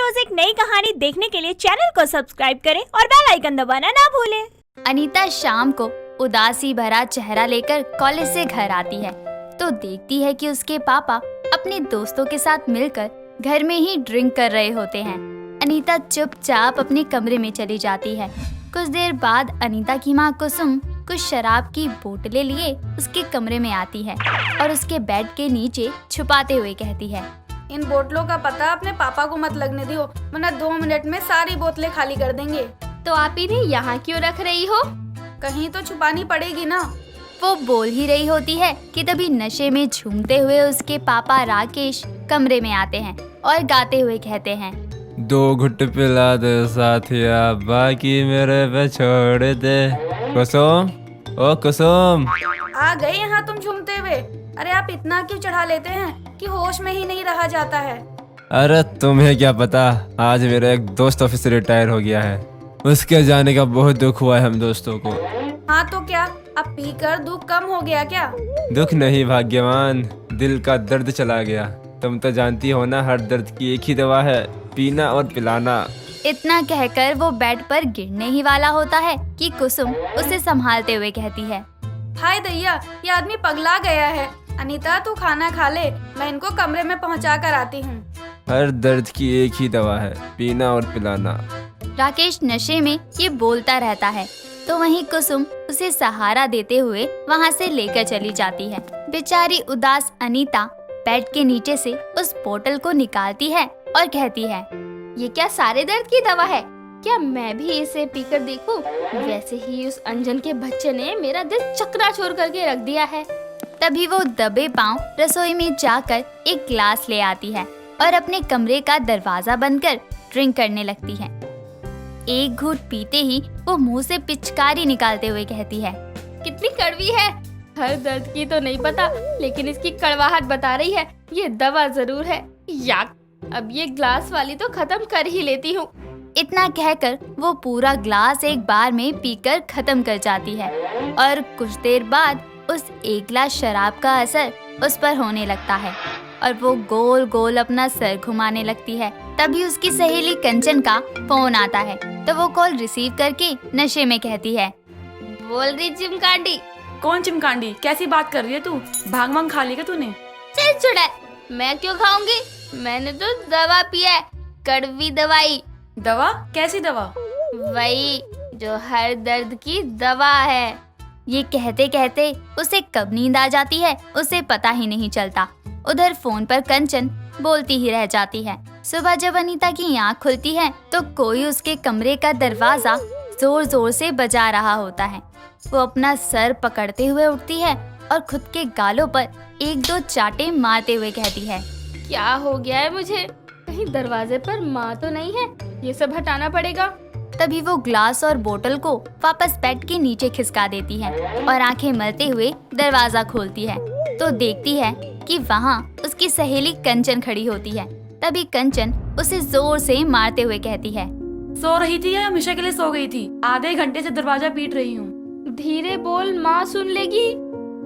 रोज एक नई कहानी देखने के लिए चैनल को सब्सक्राइब करें और बेल आइकन दबाना ना भूलें। अनीता शाम को उदासी भरा चेहरा लेकर कॉलेज से घर आती है तो देखती है कि उसके पापा अपने दोस्तों के साथ मिलकर घर में ही ड्रिंक कर रहे होते हैं। अनीता चुपचाप अपने कमरे में चली जाती है। कुछ देर बाद अनीता की माँ कुसुम कुछ शराब की बोतलें लिए उसके कमरे में आती है और उसके बेड के नीचे छुपाते हुए कहती है, इन बोतलों का पता अपने पापा को मत लगने दियो, वरना 2 मिनट में सारी बोतलें खाली कर देंगे। तो आप इन्हें यहाँ क्यों रख रही हो? कहीं तो छुपानी पड़ेगी ना। वो बोल ही रही होती है कि तभी नशे में झूमते हुए उसके पापा राकेश कमरे में आते हैं और गाते हुए कहते हैं, 2 घुट पिला दे साथिया, बाकी मेरे पे छोड़ दे। कुसुम, ओ कुसुम। आ गए यहाँ तुम झूमते हुए। अरे आप इतना क्यों चढ़ा लेते हैं कि होश में ही नहीं रहा जाता है। अरे तुम्हें क्या पता, आज मेरा एक दोस्त ऑफिस से रिटायर हो गया है। उसके जाने का बहुत दुख हुआ है हम दोस्तों को। हाँ तो क्या, अब पीकर दुख कम हो गया क्या? दुख नहीं भाग्यवान, दिल का दर्द चला गया। तुम तो जानती हो ना, हर दर्द की एक ही दवा है, पीना और पिलाना। इतना कहकर वो बेड पर गिरने ही वाला होता है कि कुसुम उसे संभालते हुए कहती है, हाय दैया, ये आदमी पगला गया है। अनीता तू खाना खा ले, मैं इनको कमरे में पहुँचा कर आती हूँ। हर दर्द की एक ही दवा है, पीना और पिलाना। राकेश नशे में ये बोलता रहता है तो वहीं कुसुम उसे सहारा देते हुए वहाँ से लेकर चली जाती है। बेचारी उदास अनीता बेड के नीचे से उस बोतल को निकालती है और कहती है, ये क्या सारे दर्द की दवा है? क्या मैं भी इसे पीकर देखूं? वैसे ही उस अंजन के बच्चे ने मेरा दिल चकनाचूर करके रख दिया है। तभी वो दबे पांव रसोई में जाकर एक ग्लास ले आती है और अपने कमरे का दरवाजा बंद कर ड्रिंक करने लगती है। एक घूंट पीते ही वो मुंह से पिचकारी निकालते हुए कहती है, कितनी कड़वी है। हर दर्द की तो नहीं पता, लेकिन इसकी कड़वाहट बता रही है। ये दवा जरूर है। याक, अब ये ग्लास वाली तो खत्म कर ही लेती हूँ। इतना कहकर वो पूरा ग्लास एक बार में पीकर खत्म कर जाती है और कुछ देर बाद उस एक गिलास शराब का असर उस पर होने लगता है और वो गोल गोल अपना सर घुमाने लगती है। तभी उसकी सहेली कंचन का फोन आता है तो वो कॉल रिसीव करके नशे में कहती है, बोल रही चिमकांडी। कौन चिमकांडी? कैसी बात कर रही है तू? भांग वांग खा ली क्या तूने? चल चुड़ैल, मैं क्यों खाऊंगी? मैंने तो दवा पिया है, कड़वी दवाई। दवा? कैसी दवा? वही जो हर दर्द की दवा है। ये कहते कहते उसे कब नींद आ जाती है उसे पता ही नहीं चलता। उधर फोन पर कंचन बोलती ही रह जाती है। सुबह जब अनीता की आँख खुलती है तो कोई उसके कमरे का दरवाजा जोर जोर से बजा रहा होता है। वो अपना सर पकड़ते हुए उठती है और खुद के गालों पर 1-2 चाटे मारते हुए कहती है, क्या हो गया है मुझे? कहीं दरवाजे पर माँ तो नहीं है? ये सब हटाना पड़ेगा। तभी वो ग्लास और बोतल को वापस बेड के नीचे खिसका देती है और आंखें मलते हुए दरवाजा खोलती है तो देखती है कि वहाँ उसकी सहेली कंचन खड़ी होती है। तभी कंचन उसे जोर से मारते हुए कहती है, सो रही थी या हमेशा के लिए सो गई थी? आधे घंटे से दरवाजा पीट रही हूँ। धीरे बोल, माँ सुन लेगी।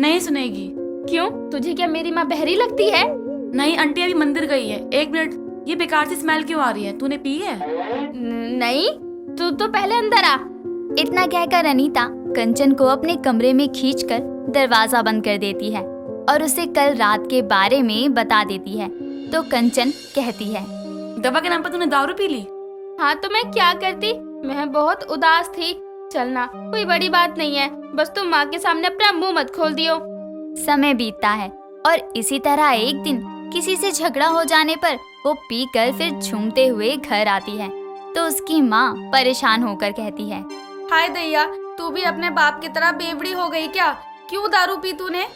नहीं सुनेगी। क्यों? तुझे क्या मेरी माँ बहरी लगती है? नहीं आंटी, अभी मंदिर गई है। 1 मिनट, ये बेकार सी स्मेल क्यों आ रही है? तूने पी है? नहीं, तू तो पहले अंदर आ। इतना कहकर अनीता कंचन को अपने कमरे में खींचकर दरवाजा बंद कर देती है और उसे कल रात के बारे में बता देती है। तो कंचन कहती है, दवा के नाम पर तूने दारू पी ली? हाँ तो मैं क्या करती? मैं बहुत उदास थी। चलना, कोई बड़ी बात नहीं है, बस तुम माँ के सामने अपना मुंह मत खोल दियो। समय बीतता है और इसी तरह एक दिन किसी से झगड़ा हो जाने पर वो पीकर फिर झूमते हुए घर आती है तो उसकी माँ परेशान होकर कहती है, हाय दैया, तू भी अपने बाप की तरह बेवड़ी हो गई क्या? क्यों दारू पी तूने?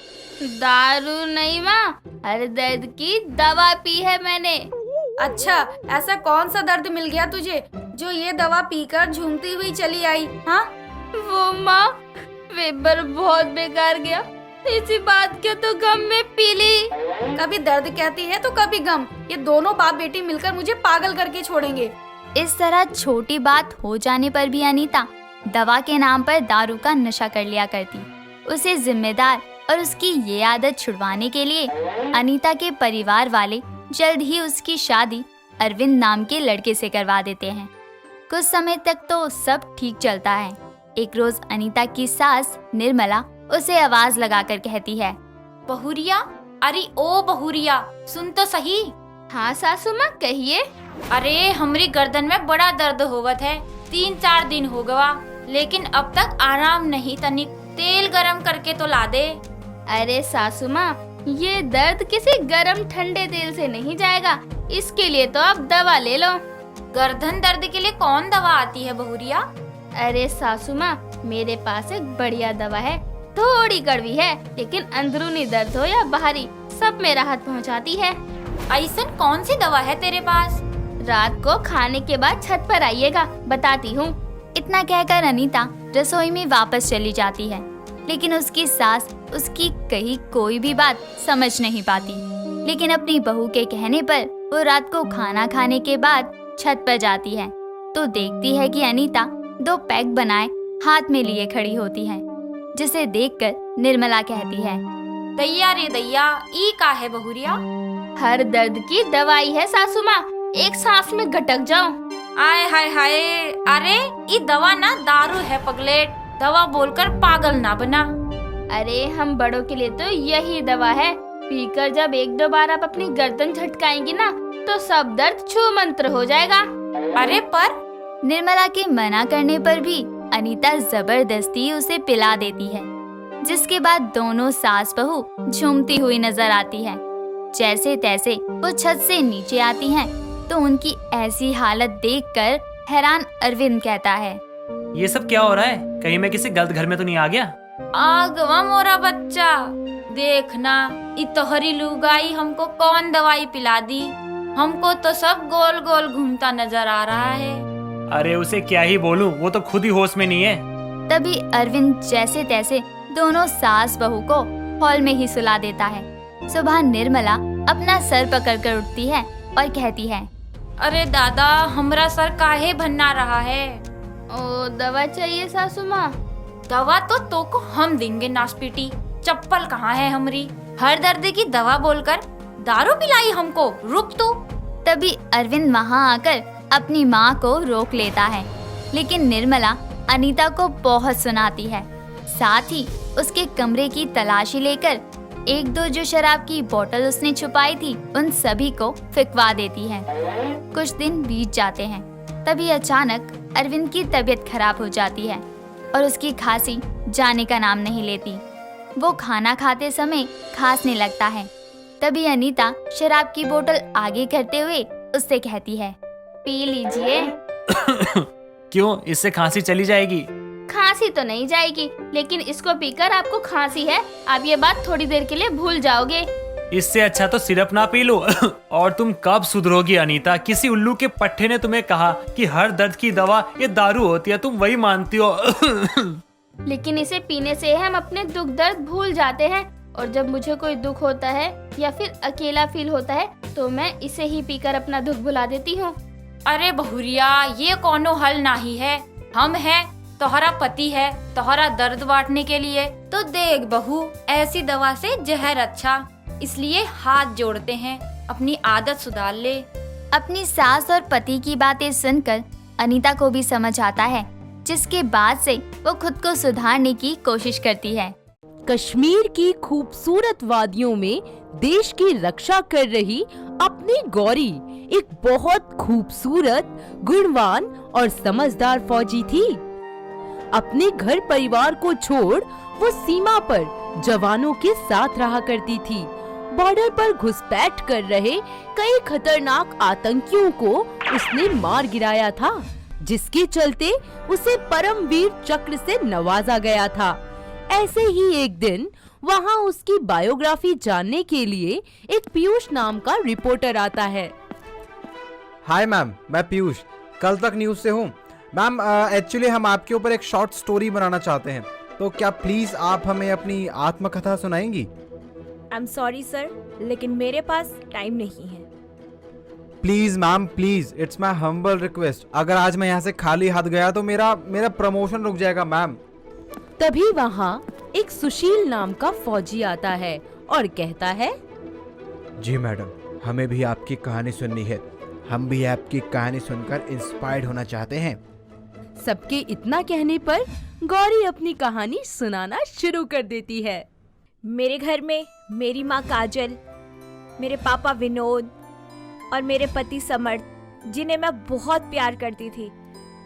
दारू नहीं माँ, हर दर्द की दवा पी है मैंने। अच्छा, ऐसा कौन सा दर्द मिल गया तुझे जो ये दवा पीकर झूमती हुई चली आई? हाँ, वो माँ, पेपर बहुत बेकार गया, इसी बात के तो गम में पी ली। कभी दर्द कहती है तो कभी गम। ये दोनों बाप बेटी मिलकर मुझे पागल करके छोड़ेंगे। इस तरह छोटी बात हो जाने पर भी अनीता दवा के नाम पर दारू का नशा कर लिया करती। उसे जिम्मेदार और उसकी ये आदत छुड़वाने के लिए अनीता के परिवार वाले जल्द ही उसकी शादी अरविंद नाम के लड़के से करवा देते हैं। कुछ समय तक तो सब ठीक चलता है। एक रोज अनीता की सास निर्मला उसे आवाज लगाकर कहती है, बहुरिया, अरे ओ बहुरिया, सुन तो सही। हाँ सासू माँ कहिए। अरे हमरी गर्दन में बड़ा दर्द होवत है, 3-4 दिन हो गवा, लेकिन अब तक आराम नहीं। तनिक तेल गरम करके तो ला दे। अरे सासू माँ, ये दर्द किसी गरम ठंडे तेल से नहीं जाएगा, इसके लिए तो आप दवा ले लो। गर्दन दर्द के लिए कौन दवा आती है बहुरिया? अरे सासू माँ, मेरे पास एक बढ़िया दवा है। थोड़ी कड़वी है, लेकिन अंदरूनी दर्द हो या बाहरी, सब में राहत पहुँचाती है। ऐसन कौन सी दवा है तेरे पास? रात को खाने के बाद छत पर आइएगा, बताती हूँ। इतना कहकर अनीता रसोई में वापस चली जाती है, लेकिन उसकी सास उसकी कही कोई भी बात समझ नहीं पाती। लेकिन अपनी बहू के कहने पर वो रात को खाना खाने के बाद छत पर जाती है तो देखती है कि अनीता 2 पैक बनाए हाथ में लिए खड़ी होती है, जिसे देखकर निर्मला कहती है, दैया रे दैया, ई का है बहुरिया? हर दर्द की दवाई है सासू माँ, एक सांस में गटक जाओ। आय हाय हाय, अरे ये दवा ना दारू है पगलेट, दवा बोलकर पागल ना बना। अरे हम बड़ों के लिए तो यही दवा है, पीकर जब 1-2 बार आप अपनी गर्दन झटकाएंगी ना तो सब दर्द छू मंत्र हो जाएगा। अरे पर निर्मला के मना करने पर भी अनीता जबरदस्ती उसे पिला देती है, जिसके बाद दोनों सास बहू झूमती हुई नजर आती है। जैसे तैसे वो छत से नीचे आती हैं, तो उनकी ऐसी हालत देखकर हैरान अरविंद कहता है, ये सब क्या हो रहा है? कहीं मैं किसी गलत घर में तो नहीं आ गया? आगवा मोरा बच्चा, देखना इतोहरी लुगाई हमको कौन दवाई पिला दी। हमको तो सब गोल गोल घूमता नजर आ रहा है। अरे उसे क्या ही बोलूं, वो तो खुद ही होश में नहीं है। तभी अरविंद जैसे तैसे दोनों सास बहू को हॉल में ही सुला देता है। सुबह निर्मला अपना सर पकड़कर उठती है और कहती है, अरे दादा, हमरा सर काहे भन्ना रहा है? ओ दवा चाहिए सासू माँ? दवा तो तोको हम देंगे नासपीटी, चप्पल कहाँ है हमरी? हर दर्द की दवा बोलकर दारू पिलाई हमको, रुक तू। तभी अरविंद वहाँ आकर अपनी माँ को रोक लेता है, लेकिन निर्मला अनीता को बहुत सुनाती है। साथ ही उसके कमरे की तलाशी लेकर 1-2 जो शराब की बोतल उसने छुपाई थी उन सभी को फेंकवा देती है। कुछ दिन बीत जाते हैं, तभी अचानक अरविंद की तबीयत खराब हो जाती है और उसकी खांसी जाने का नाम नहीं लेती। वो खाना खाते समय खांसने लगता है। तभी अनीता शराब की बोतल आगे करते हुए उससे कहती है, पी लीजिए। क्यों, इससे खांसी चली जाएगी? खांसी तो नहीं जाएगी, लेकिन इसको पीकर आपको खांसी है, आप ये बात थोड़ी देर के लिए भूल जाओगे। इससे अच्छा तो सिरप ना पी लो। और तुम कब सुधरोगी अनीता? किसी उल्लू के पट्टे ने तुम्हें कहा कि हर दर्द की दवा ये दारू होती है, तुम वही मानती हो। लेकिन इसे पीने से हम अपने दुख दर्द भूल जाते हैं, और जब मुझे कोई दुख होता है या फिर अकेला फील होता है तो मैं इसे ही पीकर अपना दुख भुला देती हूँ। अरे बहुरिया, ये कोनो हल नहीं है। हम हैं, तोहरा पति है, तोहरा दर्द बांटने के लिए। तो देख बहू, ऐसी दवा से जहर अच्छा, इसलिए हाथ जोड़ते हैं, अपनी आदत सुधार ले। अपनी सास और पति की बातें सुनकर अनीता को भी समझ आता है, जिसके बाद से वो खुद को सुधारने की कोशिश करती है। कश्मीर की खूबसूरत वादियों में देश की रक्षा कर रही अपनी गौरी एक बहुत खूबसूरत, गुणवान और समझदार फौजी थी। अपने घर परिवार को छोड़ वो सीमा पर जवानों के साथ रहा करती थी। बॉर्डर पर घुसपैठ कर रहे कई खतरनाक आतंकियों को उसने मार गिराया था, जिसके चलते उसे परमवीर चक्र से नवाजा गया था। ऐसे ही एक दिन वहाँ उसकी बायोग्राफी जानने के लिए एक पीयूष नाम का रिपोर्टर आता है। हाय मैम, मैं पीयूष, कल तक न्यूज़ से हूँ। मैम एक्चुअली हम आपके ऊपर एक शॉर्ट स्टोरी बनाना चाहते हैं, तो क्या प्लीज़ आप हमें अपनी आत्मकथा सुनाएंगी? आई एम सॉरी सर, लेकिन मेरे पास टाइम नहीं है। Please ma'am, please, it's my humble request. अगर आज मैं यहाँ से खाली हाथ गया तो मेरा प्रमोशन रुक जाएगा मैम। तभी वहाँ एक सुशील नाम का फौजी आता है और कहता है, जी मैडम, हमें भी आपकी कहानी सुननी है। हम भी आपकी कहानी सुनकर इंस्पायर्ड होना चाहते हैं। सबके इतना कहने पर गौरी अपनी कहानी सुनाना शुरू कर देती है। मेरे घर में मेरी माँ काजल, मेरे पापा विनोद और मेरे पति समर्थ, जिन्हें मैं बहुत प्यार करती थी।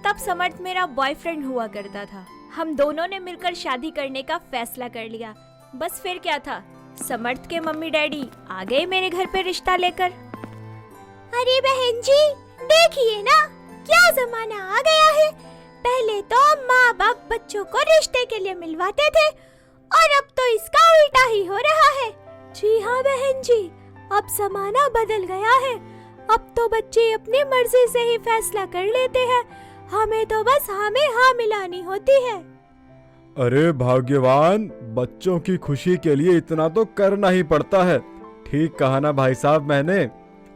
तब समर्थ मेरा बॉयफ्रेंड हुआ करता था। हम दोनों ने मिलकर शादी करने का फैसला कर लिया। बस फिर क्या था, समर्थ के मम्मी डैडी आ गए मेरे घर पे रिश्ता लेकर। अरे बहन जी, देखिए ना क्या जमाना आ गया है। पहले तो माँ बाप बच्चों को रिश्ते के लिए मिलवाते थे और अब तो इसका उल्टा ही हो रहा है। जी हाँ बहन जी, अब जमाना बदल गया है। अब तो बच्चे अपनी मर्जी से ही फैसला कर लेते हैं। हमें तो बस हमें हाँ मिलानी होती है। अरे भाग्यवान, बच्चों की खुशी के लिए इतना तो करना ही पड़ता है। ठीक कहा ना भाई साहब मैंने।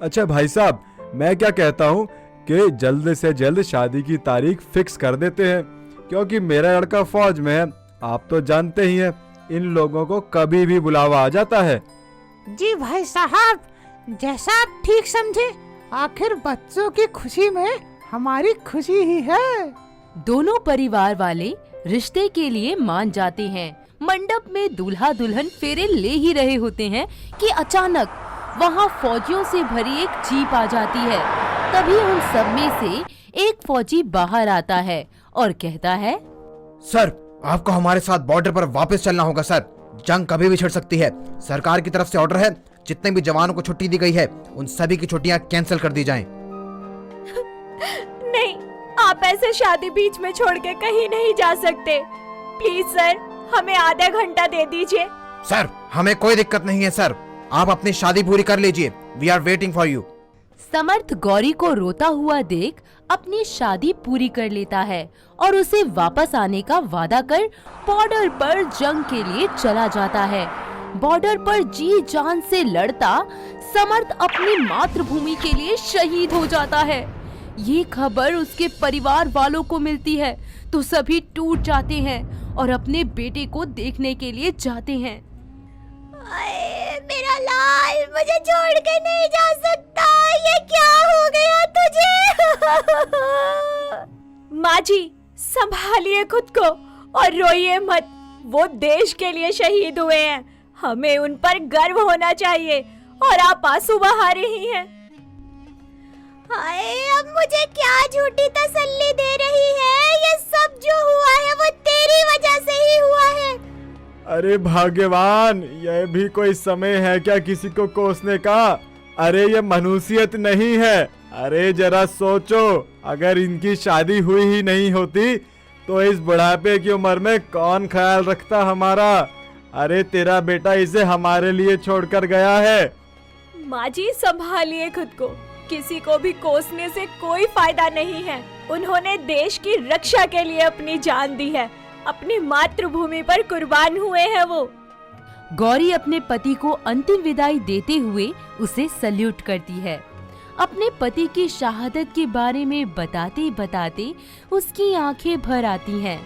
अच्छा भाई साहब, मैं क्या कहता हूँ कि जल्द से जल्द शादी की तारीख फिक्स कर देते हैं, क्योंकि मेरा लड़का फौज में है। आप तो जानते ही हैं, इन लोगों को कभी भी बुलावा आ जाता है। जी भाई साहब, जैसा आप ठीक समझे। आखिर बच्चों की खुशी में हमारी खुशी ही है। दोनों परिवार वाले रिश्ते के लिए मान जाते हैं। मंडप में दूल्हा दुल्हन फेरे ले ही रहे होते हैं कि अचानक वहाँ फौजियों से भरी एक जीप आ जाती है। तभी उन सब में से एक फौजी बाहर आता है और कहता है, सर, आपको हमारे साथ बॉर्डर पर वापस चलना होगा सर। जंग कभी भी छिड़ सकती है। सरकार की तरफ से ऑर्डर है, जितने भी जवानों को छुट्टी दी गई है उन सभी की छुट्टियां कैंसिल कर दी जाएं। नहीं, आप ऐसे शादी बीच में छोड़ के कहीं नहीं जा सकते। प्लीज सर, हमें आधा घंटा दे दीजिए। सर, हमें कोई दिक्कत नहीं है सर, आप अपनी शादी पूरी कर लीजिए। We are waiting for you. Samarth Gauri को रोता हुआ देख अपनी शादी पूरी कर लेता है और उसे वापस आने का वादा कर बॉर्डर पर जंग के लिए चला जाता है। बॉर्डर पर जी जान से लड़ता समर्थ अपनी मातृभूमि के लिए शहीद हो जाता है। ये खबर उसके परिवार वालों को मिलती है तो सभी टूट जाते हैं और अपने बेटे को देखने के लिए जाते हैं। मेरा लाल मुझे छोड़ के नहीं जा सकता। ये क्या हो गया तुझे? माँ जी, संभालिए खुद को और रोइए मत। वो देश के लिए शहीद हुए हैं, हमें उन पर गर्व होना चाहिए और आप आंसू बहा रही हैं। हाय, अब मुझे क्या झूठी तसल्ली दे रही है? ये सब जो हुआ है वो तेरी वजह से ही हुआ है। अरे भाग्यवान, यह भी कोई समय है क्या किसी को कोसने का? अरे ये मनुष्यत नहीं है। अरे जरा सोचो, अगर इनकी शादी हुई ही नहीं होती तो इस बुढ़ापे की उम्र में कौन ख्याल रखता हमारा? अरे तेरा बेटा इसे हमारे लिए छोड़कर गया है। माँ जी, संभालिए खुद को। किसी को भी कोसने से कोई फायदा नहीं है। उन्होंने देश की रक्षा के लिए अपनी जान दी है। अपनी मातृभूमि पर कुर्बान हुए हैं वो। गौरी अपने पति को अंतिम विदाई देते हुए उसे सल्यूट करती है। अपने पति की शहादत के बारे में बताते बताते उसकी आंखें भर आती हैं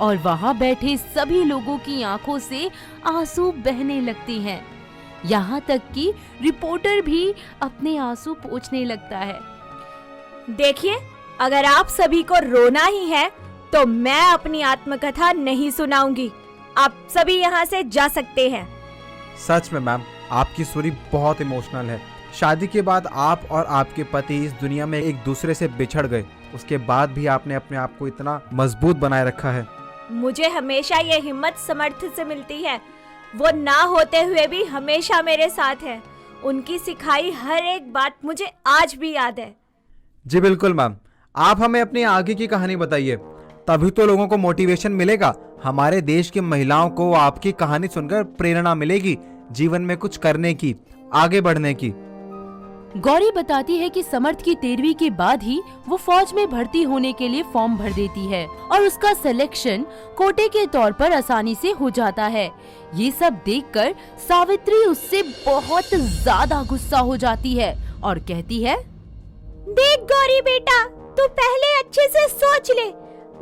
और वहां बैठे सभी लोगों की आंखों से आंसू बहने लगते हैं। यहाँ तक कि रिपोर्टर भी अपने आंसू पोंछने लगता है। देखिए, अगर आप सभी को रोना ही है तो मैं अपनी आत्मकथा नहीं सुनाऊंगी। आप सभी यहाँ से जा सकते हैं। सच में मैम, आपकी स्टोरी बहुत इमोशनल है। शादी के बाद आप और आपके पति इस दुनिया में एक दूसरे से बिछड़ गए, उसके बाद भी आपने अपने आप को इतना मजबूत बनाए रखा है। मुझे हमेशा ये हिम्मत समर्थ से मिलती है। वो ना होते हुए भी हमेशा मेरे साथ है। उनकी सिखाई हर एक बात मुझे आज भी याद है। जी बिल्कुल मैम, आप हमें अपनी आगे की कहानी बताइए, तभी तो लोगों को मोटिवेशन मिलेगा। हमारे देश की महिलाओं को आपकी कहानी सुनकर प्रेरणा मिलेगी जीवन में कुछ करने की, आगे बढ़ने की। गौरी बताती है कि समर्थ की 13वीं के बाद ही वो फौज में भर्ती होने के लिए फॉर्म भर देती है और उसका सिलेक्शन कोटे के तौर पर आसानी से हो जाता है। ये सब देखकर सावित्री उससे बहुत ज्यादा गुस्सा हो जाती है और कहती है, देख गौरी बेटा, तू पहले अच्छे से सोच ले।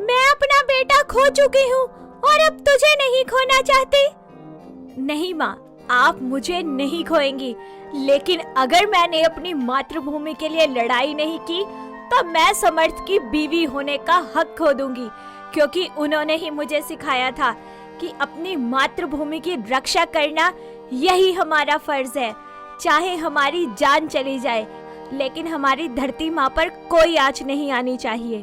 मैं अपना बेटा खो चुकी हूँ और अब तुझे नहीं खोना चाहती। नहीं माँ, आप मुझे नहीं खोएंगी, लेकिन अगर मैंने अपनी मातृभूमि के लिए लड़ाई नहीं की तो मैं समर्थ की बीवी होने का हक खो दूंगी, क्योंकि उन्होंने ही मुझे सिखाया था कि अपनी मातृभूमि की रक्षा करना यही हमारा फर्ज है। चाहे हमारी जान चली जाए, लेकिन हमारी धरती माँ पर कोई आँच नहीं आनी चाहिए।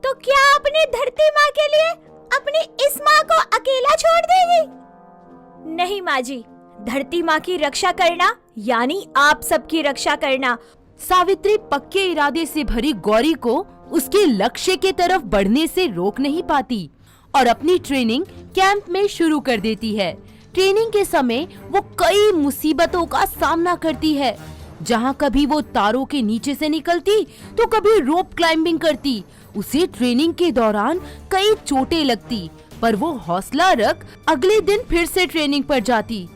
तो क्या अपनी धरती माँ के लिए अपनी इस माँ को अकेला छोड़ देगी? नहीं माँ जी, धरती माँ की रक्षा करना यानी आप सबकी रक्षा करना। सावित्री पक्के इरादे से भरी गौरी को उसके लक्ष्य के तरफ बढ़ने से रोक नहीं पाती और अपनी ट्रेनिंग कैंप में शुरू कर देती है। ट्रेनिंग के समय वो कई मुसीबतों का सामना करती है। जहाँ कभी वो तारों के नीचे से निकलती तो कभी रोप क्लाइंबिंग करती। उसे ट्रेनिंग के दौरान कई चोटें लगती, पर वो हौसला रख अगले दिन फिर से ट्रेनिंग पर जाती।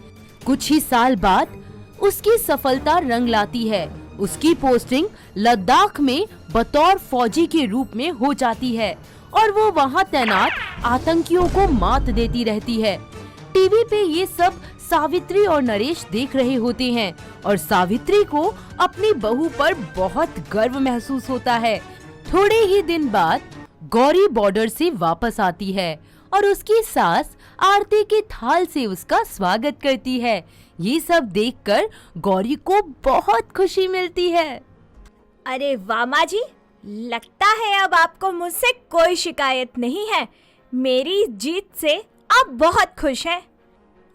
कुछ ही साल बाद उसकी सफलता रंग लाती है। उसकी पोस्टिंग लद्दाख में बतौर फौजी के रूप में हो जाती है और वो वहाँ तैनात आतंकियों को मात देती रहती है। टीवी पे ये सब सावित्री और नरेश देख रहे होते हैं और सावित्री को अपनी बहू पर बहुत गर्व महसूस होता है। थोड़े ही दिन बाद गौरी बॉर्डर से वापस आती है और उसकी सास आरती के थाल से उसका स्वागत करती है। ये सब देखकर गौरी को बहुत खुशी मिलती है। अरे वाह माँ जी, लगता है अब आपको मुझसे कोई शिकायत नहीं है। मेरी जीत से आप बहुत खुश हैं।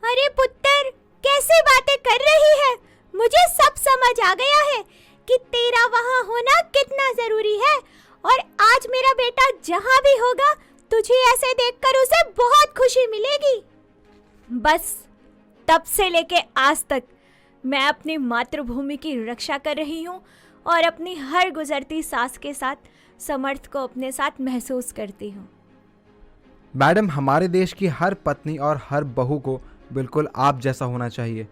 अरे पुत्र, कैसी बातें कर रही है? मुझे सब समझ आ गया है कि तेरा वहाँ होना कितना जरूरी है, और आज मेरा बेटा जहाँ भी होगा तुझे ऐसे देखकर उसे बहुत खुशी मिलेगी। बस तब से लेके आज तक मैं अपनी मातृभूमि की रक्षा कर रही हूँ और अपनी हर गुजरती सांस के साथ समर्थ को अपने साथ महसूस करती हूँ। मैडम, हमारे देश की हर पत्नी और हर बहू को बिल्कुल आप जैसा होना चाहिए।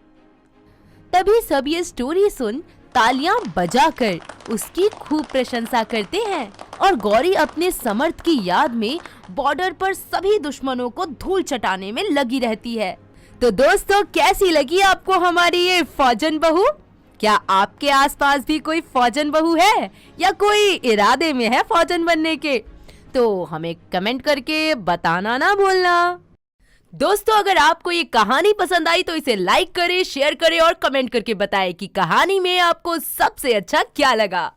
तभी सब ये स्टोरी सुन तालियां बजाकर उसकी खूब प्रशंसा करते हैं और गौरी अपने समर्थ की याद में बॉर्डर पर सभी दुश्मनों को धूल चटाने में लगी रहती है। तो दोस्तों, कैसी लगी आपको हमारी ये फौजन बहू? क्या आपके आसपास भी कोई फौजन बहू है या कोई इरादे में है फौजन बनने के? तो हमें कमेंट करके बताना ना भूलना। दोस्तों, अगर आपको ये कहानी पसंद आई तो इसे लाइक करें, शेयर करें और कमेंट करके बताएं कि कहानी में आपको सबसे अच्छा क्या लगा।